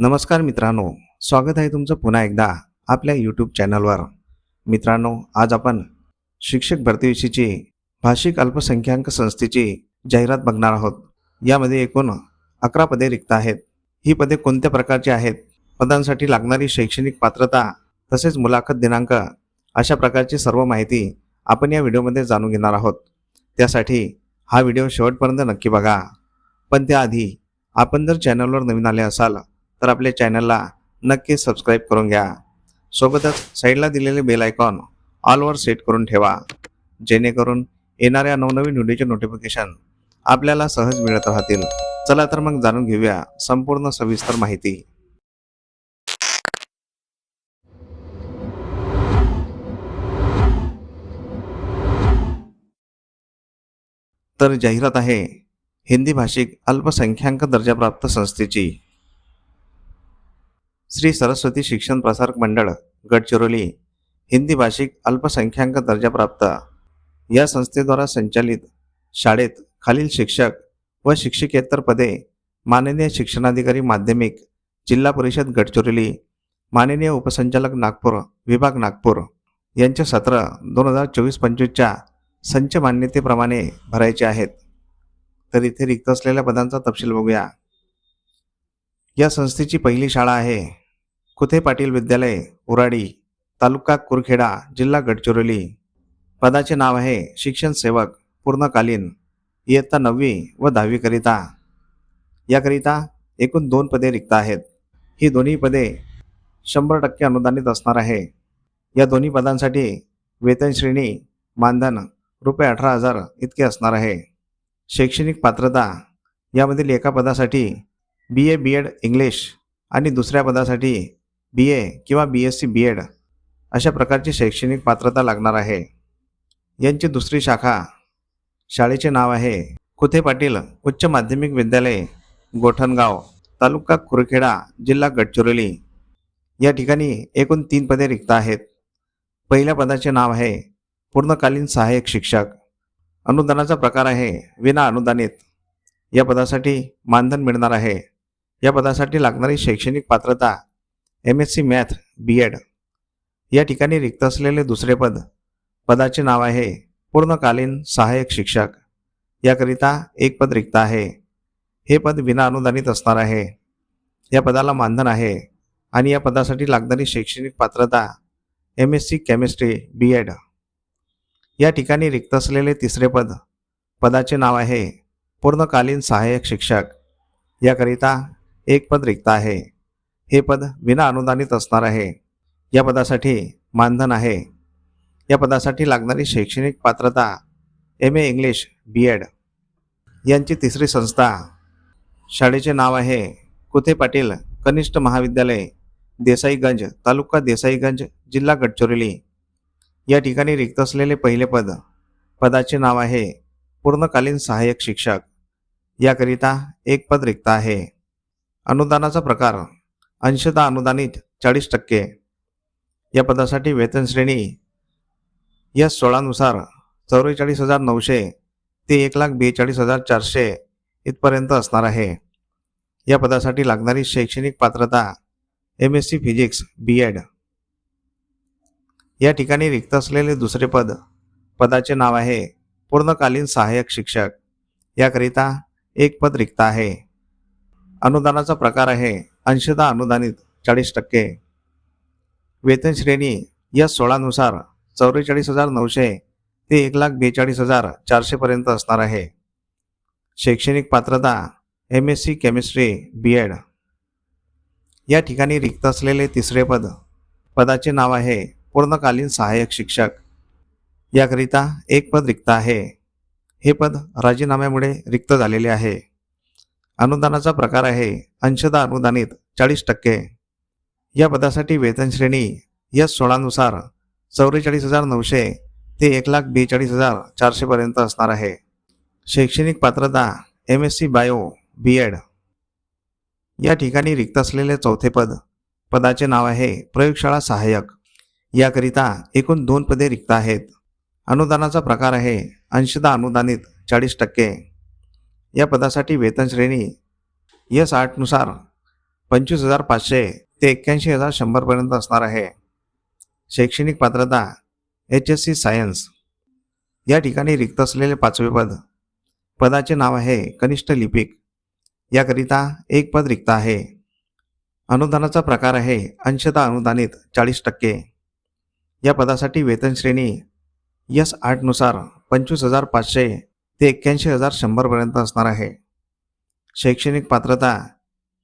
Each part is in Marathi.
नमस्कार मित्रांनो, स्वागत आहे तुमचं पुन्हा एकदा आपल्या यूट्यूब चॅनलवर. मित्रांनो, आज आपण शिक्षक भरतीविषयीची भाषिक अल्पसंख्याक संस्थेची जाहिरात बघणार आहोत. यामध्ये एकूण 11 पदे रिक्त आहेत. ही पदे कोणत्या प्रकारची आहेत, पदांसाठी लागणारी शैक्षणिक पात्रता तसेच मुलाखत दिनांक अशा प्रकारची सर्व माहिती आपण या व्हिडिओमध्ये जाणून घेणार आहोत. त्यासाठी हा व्हिडिओ शेवटपर्यंत नक्की बघा. पण त्याआधी आपण जर चॅनलवर नवीन आले असाल तर आपल्या चॅनलला नक्की सबस्क्राईब करून घ्या. सोबतच साईडला दिलेले बेल आयकॉन ऑलवर सेट करून ठेवा, जेणेकरून येणाऱ्या नवनवीन व्हिडिओचे नोटिफिकेशन आपल्याला सहज मिळत राहतील. चला तर मग जाणून घेऊया संपूर्ण सविस्तर माहिती. तर जाहिरात आहे हिंदी भाषिक अल्पसंख्याक दर्जाप्राप्त संस्थेची. श्री सरस्वती शिक्षण प्रसारक मंडळ गडचिरोली हिंदी भाषिक अल्पसंख्याक दर्जाप्राप्त या संस्थेद्वारा संचालित शाळेत खालील शिक्षक व शिक्षकेतर पदे माननीय शिक्षणाधिकारी माध्यमिक जिल्हा परिषद गडचिरोली, माननीय उपसंचालक नागपूर विभाग नागपूर यांचे सत्र 2024-25च्या संच मान्यतेप्रमाणे भरायचे आहेत. तर इथे रिक्त असलेल्या पदांचा तपशील बघूया. या संस्थेची पहिली शाळा आहे कुथे पाटील विद्यालय उराडी, तालुका कुरखेडा, जिल्हा गडचिरोली. पदाचे नाव आहे शिक्षण सेवक पूर्णकालीन, इयत्ता 9वी व 10वी करिता. याकरिता एकूण 2 पदे रिक्त आहेत. ही दोन्ही पदे 100% अनुदानित असणार आहे. या दोन्ही पदांसाठी वेतन श्रेणी मानधन ₹18,000 इतके असणार आहे. शैक्षणिक पात्रता यामधील एका पदासाठी BA BEd इंग्लिश आणि दुसऱ्या पदासाठी BA किंवा BSc BEd अशा प्रकारची शैक्षणिक पात्रता लागणार आहे. यांची दुसरी शाखा शाळेचे नाव आहे कुथे पाटील उच्च माध्यमिक विद्यालय गोठणगाव, तालुका कुरखेडा, जिल्हा गडचिरोली. या ठिकाणी एकूण 3 पदे रिक्त आहेत. पहिल्या पदाचे नाव आहे पूर्णकालीन सहाय्यक शिक्षक. अनुदानाचा प्रकार आहे विना अनुदानित. या पदासाठी मानधन मिळणार आहे. या पदासाठी लागणारी शैक्षणिक पात्रता MSc मॅथ BEd. या ठिकाणी रिक्त असलेले दुसरे पद, पदाचे नाव आहे पूर्णकालीन सहाय्यक शिक्षक. याकरिता 1 पद रिक्त आहे. हे पद विना अनुदानित असणार आहे. या पदाला मानधन आहे आणि या पदासाठी लागणारी शैक्षणिक पात्रता MSc केमिस्ट्री BEd. या ठिकाणी रिक्त असलेले तिसरे पद, पदाचे नाव आहे पूर्णकालीन सहाय्यक शिक्षक. याकरिता 1 पद रिक्त आहे. हे पद विना अनुदानित असणार आहे. या पदासाठी मानधन आहे. या पदासाठी लागणारी शैक्षणिक पात्रता MA इंग्लिश BEd. यांची तिसरी संस्था शाळेचे नाव आहे कुथे पाटील कनिष्ठ महाविद्यालय देसाईगंज, तालुका देसाईगंज, जिल्हा गडचिरोली. या ठिकाणी रिक्त असलेले पहिले पद, पदाचे नाव आहे पूर्णकालीन सहाय्यक शिक्षक. याकरिता 1 पद रिक्त आहे. अनुदानाचा प्रकार अंशतः अनुदानित 40%. या पदासाठी वेतन श्रेणी S16 नुसार 44,900 ते 1,42,400 इथपर्यंत असणार आहे. या पदासाठी लागणारी शैक्षणिक पात्रता MSc फिजिक्स BEd. या ठिकाणी रिक्त असलेले दुसरे पद, पदाचे नाव आहे पूर्णकालीन सहाय्यक शिक्षक. याकरिता 1 पद रिक्त आहे. अनुदानाचा प्रकार आहे अंशतः अनुदानित 40%. वेतन श्रेणी S16 नुसार 44,900 ते 1,42,400 पर्यंत असणार आहे. शैक्षणिक पात्रता MSc केमिस्ट्री BEd. या ठिकाणी रिक्त असलेले तिसरे पद, पदाचे नाव आहे पूर्णकालीन सहाय्यक शिक्षक. याकरिता 1 पद रिक्त आहे. हे पद राजीनाम्यामुळे रिक्त झालेले आहे. अनुदानाचा प्रकार आहे अंशतः अनुदानित 40%. या पदासाठी वेतन श्रेणी S16 नुसार 44,900 ते 1,42,400 पर्यंत असणार आहे. शैक्षणिक पात्रता MSc बायो BEd. या ठिकाणी रिक्त असलेले चौथे पद, पदाचे नाव आहे प्रयोगशाळा सहाय्यक. याकरिता एकूण 2 पदे रिक्त आहेत. अनुदानाचा प्रकार आहे अंशतः अनुदानित 40%. या पदासाठी वेतन श्रेणी S8 नुसार 25,500 ते 81,100 पर्यंत असणार आहे. शैक्षणिक पात्रता HSC सायन्स. या ठिकाणी रिक्त असलेले 5वे पद. पदाचे नाव आहे कनिष्ठ लिपिक. याकरिता एक पद रिक्त आहे. अनुदानाचा प्रकार आहे अंशतः अनुदानित 40%. या पदासाठी वेतन श्रेणी S8 नुसार 25,500 ते 81,100 पर्यंत असणार आहे. शैक्षणिक पात्रता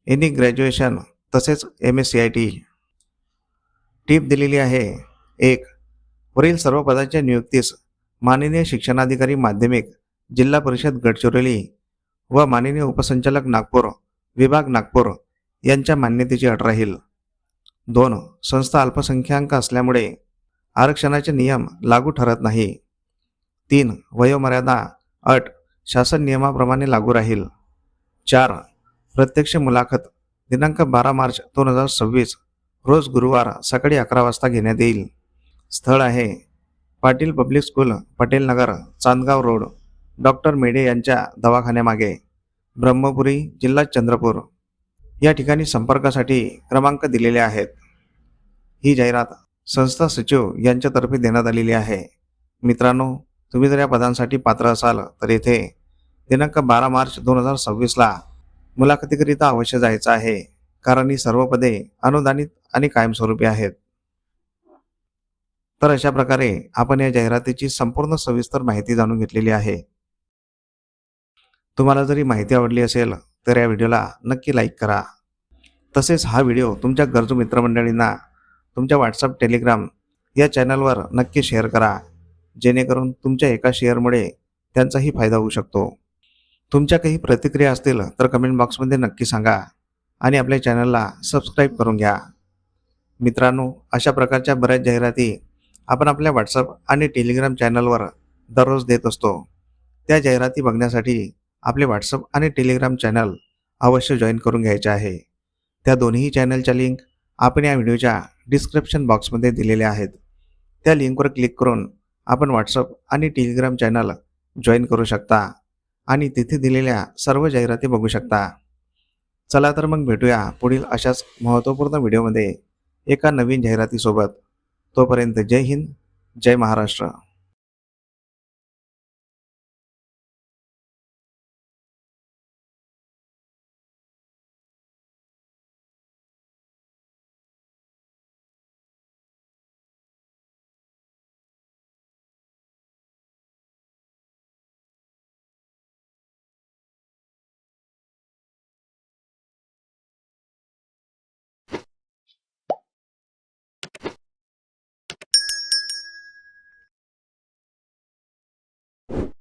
एनी ग्रॅज्युएशन तसेच MSCIT. टीप दिलेली आहे. 1. वरील सर्व पदांच्या नियुक्तीस माननीय शिक्षणाधिकारी माध्यमिक जिल्हा परिषद गडचिरोली व माननीय उपसंचालक नागपूर विभाग नागपूर यांच्या मान्यतेची अट राहील. 2. संस्था अल्पसंख्याक असल्यामुळे आरक्षणाचे नियम लागू ठरत नाही. 3. वयोमर्यादा अट शासन नियमाप्रमाणे लागू राहील. 4. प्रत्यक्ष मुलाखत दिनांक 12 मार्च 2026 रोज गुरुवार सकाळी 11 वाजता घेण्यात येईल. स्थळ आहे Patil public school, Patel Nagar, Chandgaon road, doctor मेढे यांच्या दवाखान्यामागे, ब्रह्मपुरी, जिल्हा चंद्रपूर. या ठिकाणी संपर्कासाठी क्रमांक दिलेले आहेत. ही जाहिरात संस्था सचिव यांच्यातर्फे देण्यात आलेली आहे. मित्रांनो, तुम्ही जर या पदांसाठी पात्र असाल तर येथे दिनांक 12 मार्च 2026ला मुलाखतीकरिता अवश्य जायचं आहे, कारण ही सर्व पदे अनुदानित आणि कायमस्वरूपी आहेत. तर अशा प्रकारे आपण या जाहिरातीची संपूर्ण सविस्तर माहिती जाणून घेतलेली आहे. तुम्हाला जरी माहिती आवडली असेल तर या व्हिडिओला नक्की लाईक करा. तसेच हा व्हिडिओ तुमच्या गरजू मित्रमंडळींना तुमच्या व्हॉट्सअप, टेलिग्राम या चॅनलवर नक्की शेअर करा, जेणेकरून तुमच्या एका शेअरमुळे त्यांचाही फायदा होऊ शकतो. तुमच्या काही प्रतिक्रिया असतील तर कमेंट बॉक्समध्ये नक्की सांगा आणि आपल्या चॅनलला सबस्क्राईब करून घ्या. मित्रांनो, अशा प्रकारच्या बऱ्याच जाहिराती आपण आपल्या व्हॉट्सअप आणि टेलिग्राम चॅनलवर दररोज देत असतो. त्या जाहिराती बघण्यासाठी आपले व्हॉट्सअप आणि टेलिग्राम चॅनल अवश्य जॉईन करून घ्यायचे आहे. त्या दोन्ही चॅनलच्या लिंक आपण या व्हिडिओच्या डिस्क्रिप्शन बॉक्समध्ये दिलेल्या आहेत. त्या लिंकवर क्लिक करून आपण व्हॉट्सअप आणि टेलिग्राम चॅनल जॉईन करू शकता आणि तिथे दिलेल्या सर्व जाहिराती बघू शकता. चला तर मग भेटूया पुढील अशाच महत्त्वपूर्ण व्हिडिओमध्ये एका नवीन जाहिरातीसोबत. तोपर्यंत जय हिंद, जय महाराष्ट्र.